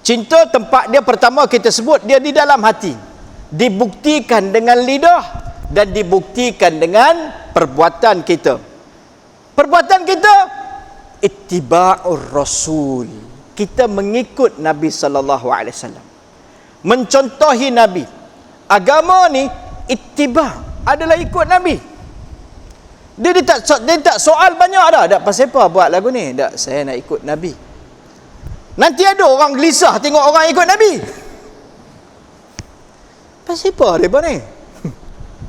Cinta tempat dia pertama kita sebut dia di dalam hati. Dibuktikan dengan lidah dan dibuktikan dengan perbuatan kita. Perbuatan kita ittiba'ur rasul. Kita mengikut Nabi sallallahu alaihi wasallam. Mencontohi Nabi. Agama ni ittiba' adalah ikut Nabi. Dia tak soal banyak dah. Tak pasal apa buat lagu ni? Tak, saya nak ikut Nabi. Nanti ada orang gelisah tengok orang ikut Nabi. Pasal apa dia ni?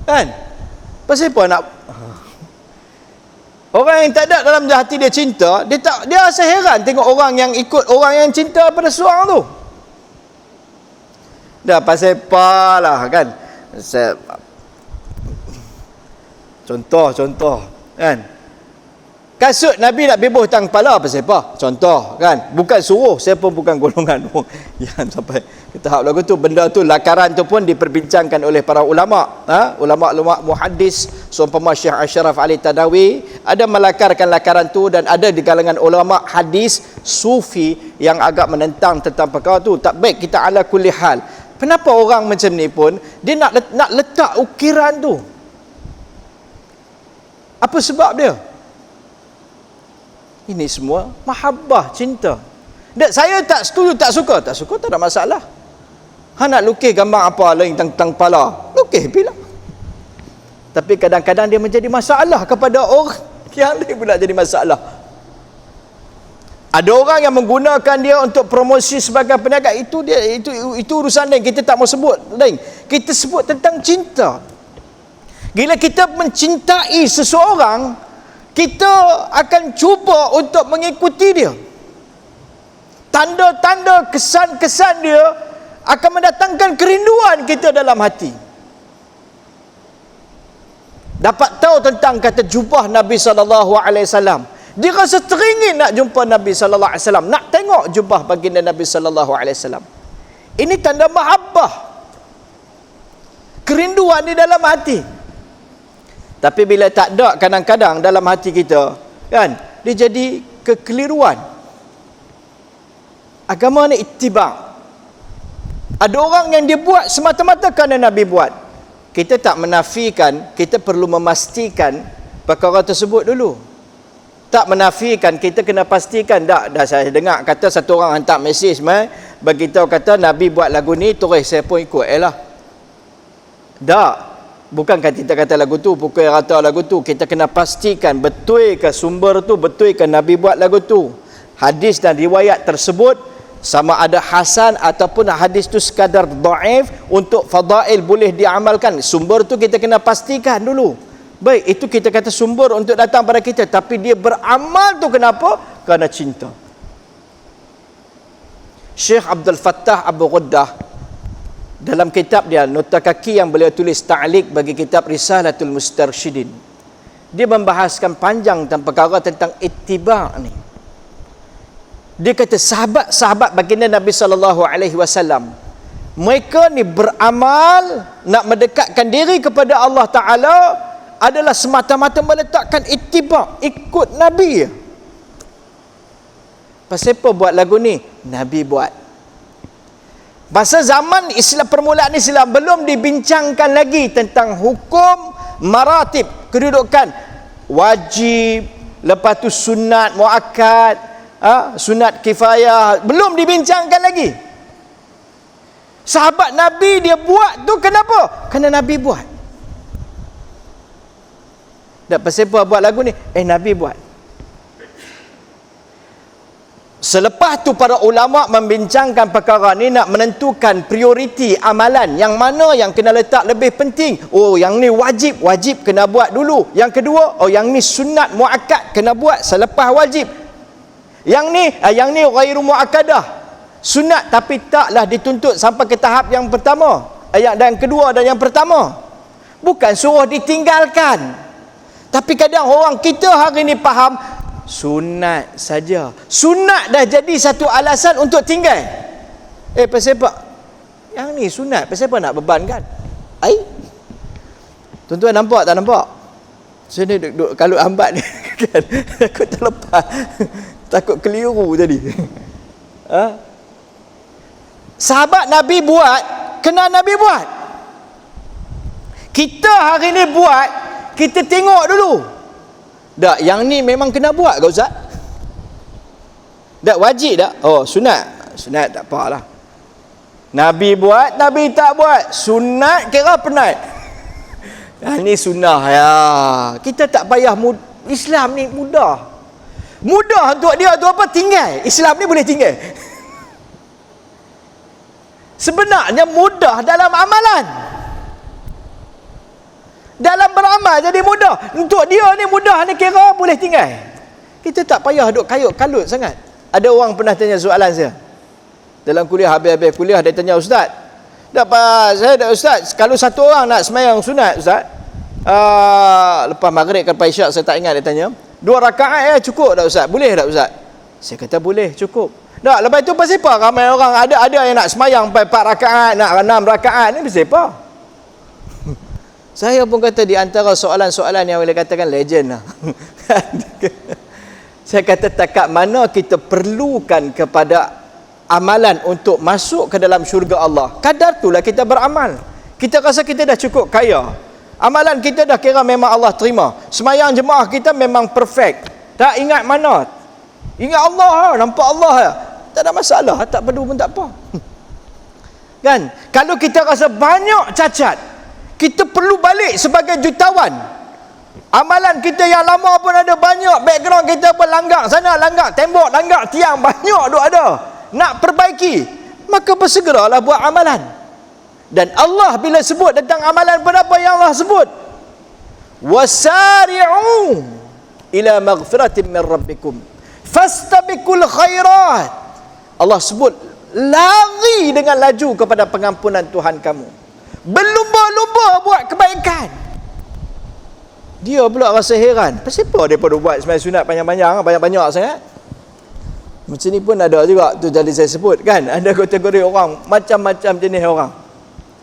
Kan? Pasal apa nak orang yang tak ada dalam hati dia cinta, dia rasa heran tengok orang yang ikut orang yang cinta pada seorang tu. Dah pasal apalah kan? Contoh kan? Kasut Nabi nak bebos tang kepala pasal apa? Contoh kan? Bukan suruh, saya pun bukan golongan yang sampai ke tahap lagu tu. Benda tu, lakaran tu pun diperbincangkan oleh para ulama, ulama muhaddis seumpama Syekh Ashraf Ali Tadawi ada melakarkan lakaran tu, dan ada di kalangan ulama hadis sufi yang agak menentang tentang perkara tu. Tak baik kita ala kulli hal. Kenapa orang macam ni pun dia nak letak ukiran tu? Apa sebab dia? Ini semua mahabbah, cinta. Saya tak setuju, tak suka tak ada masalah. Nak lukis gambar apa lain tentang kepala, lukis bila. Tapi kadang-kadang dia menjadi masalah kepada orang yang lain pula jadi masalah. Ada orang yang menggunakan dia untuk promosi sebagai peniaga, itu urusan lain, kita tak mau sebut lain. Kita sebut tentang cinta. Bila kita mencintai seseorang, kita akan cuba untuk mengikuti dia. Tanda-tanda kesan-kesan dia akan mendatangkan kerinduan kita dalam hati. Dapat tahu tentang kata jubah Nabi sallallahu alaihi wasallam. Dia rasa teringin nak jumpa Nabi sallallahu alaihi wasallam, nak tengok jubah baginda Nabi sallallahu alaihi wasallam. Ini tanda mahabbah, kerinduan di dalam hati. Tapi bila tak ada kadang-kadang dalam hati kita, kan, dia jadi kekeliruan. Agama ni ittiba'. Ada orang yang dia buat semata-mata kerana Nabi buat. Kita tak menafikan, kita perlu memastikan perkara tersebut dulu. Tak menafikan, kita kena pastikan. Dah saya dengar kata satu orang hantar mesej bagi tahu kata Nabi buat lagu ni, terus saya pun ikut. Tak. Bukankah kita kata lagu tu, pukul rata lagu tu. Kita kena pastikan betul ke sumber tu, betul ke Nabi buat lagu tu. Hadis dan riwayat tersebut sama ada hasan ataupun hadis tu sekadar dhaif, untuk fadail boleh diamalkan. Sumber tu kita kena pastikan dulu. Baik, itu kita kata sumber untuk datang pada kita, tapi dia beramal tu kenapa? Kerana cinta. Syekh Abdul Fattah Abu Ghuddah dalam kitab dia, nota kaki yang beliau tulis ta'liq bagi kitab Risalatul Mustarsyidin, dia membahaskan panjang tentang perkara tentang ittiba' ni. Dia kata sahabat-sahabat baginda Nabi sallallahu alaihi wasallam, mereka ni beramal nak mendekatkan diri kepada Allah Taala adalah semata-mata meletakkan ittiba', ikut Nabi. Pasal apa buat lagu ni? Nabi buat. Masa zaman Islam, permulaan Islam, belum dibincangkan lagi tentang hukum maratib, kedudukan wajib, lepas tu sunat muakkad, sunat kifayah, belum dibincangkan lagi. Sahabat Nabi dia buat tu kenapa? Kerana Nabi buat. Tak pasal apa buat lagu ni? Nabi buat. Selepas tu para ulama membincangkan perkara ni, nak menentukan prioriti amalan, yang mana yang kena letak lebih penting. Oh, yang ni wajib kena buat dulu. Yang kedua, yang ni sunat muakkad kena buat selepas wajib. Yang ni ghairu muakkadah, sunat tapi taklah dituntut sampai ke tahap yang pertama, yang kedua dan yang pertama. Bukan suruh ditinggalkan. Tapi kadang orang kita hari ni faham sunat saja. Sunat dah jadi satu alasan untuk tinggal. Pasal apa? Yang ni sunat, pasal apa nak bebankan? Tuan-tuan nampak tak nampak? Saya ni duduk kalut hambat ni kan. Takut terlepas. Takut keliru tadi. Sahabat Nabi buat, kena Nabi buat. Kita hari ni buat, kita tengok dulu. Tak, yang ni memang kena buat ke Ustaz? Tak, wajib tak? Oh, sunat. Sunat tak apalah. Nabi buat, Nabi tak buat. Sunat kira penat. Ini sunnah ya. Kita tak payah Islam ni mudah. Mudah untuk dia tu apa? Tinggal. Islam ni boleh tinggal. Sebenarnya mudah dalam amalan. Dalam beramal jadi mudah. Untuk dia ni mudah ni kira boleh tinggal. Kita tak payah duk kayut-kalut sangat. Ada orang pernah tanya soalan saya. Dalam kuliah, habis-habis kuliah dia tanya, Ustaz, Ustaz, kalau satu orang nak sembahyang sunat Ustaz, lepas maghrib ke lepas isyak, saya tak ingat, dia tanya 2 rakaat cukup tak Ustaz? Boleh tak Ustaz? Saya kata boleh, cukup. Tak, lepas itu pasal apa ramai orang ada yang nak sembahyang 4 rakaat, nak 6 rakaat, ni pasal apa? Saya pun kata di antara soalan-soalan yang boleh katakan legend lah. Saya kata takat mana kita perlukan kepada amalan untuk masuk ke dalam syurga Allah, kadar itulah kita beramal. Kita rasa kita dah cukup kaya, amalan kita dah kira memang Allah terima, sembahyang jemaah kita memang perfect, tak ingat mana, ingat Allah, nampak Allah, tak ada masalah, tak perlu pun tak apa. Kan? Kalau kita rasa banyak cacat, kita perlu balik sebagai jutawan. Amalan kita yang lama pun ada banyak, background kita pun langgar sana, langgar tembok, langgar tiang, banyak duk ada, nak perbaiki, maka bersegeralah buat amalan. Dan Allah bila sebut tentang amalan pun apa yang Allah sebut? Wasari'u ila maghfiratin min rabbikum fastabiqul khairat. Allah sebut lari dengan laju kepada pengampunan Tuhan kamu, berlumba-lumba buat kebaikan. Dia pula rasa heran, pasal apa dia perlu buat sembahyang sunat panjang-panjang, banyak-banyak sangat? Macam ni pun ada juga tu, jadi saya sebut kan, ada kategori orang, macam-macam jenis orang.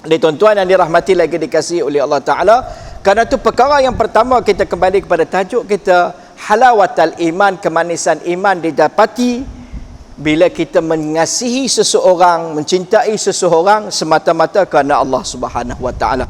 Jadi tuan-tuan yang dirahmati lagi dikasihi oleh Allah Ta'ala, kerana tu perkara yang pertama kita kembali kepada tajuk kita, halawatul iman, kemanisan iman didapati bila kita mengasihi seseorang, mencintai seseorang semata-mata kerana Allah Subhanahu Wa Ta'ala.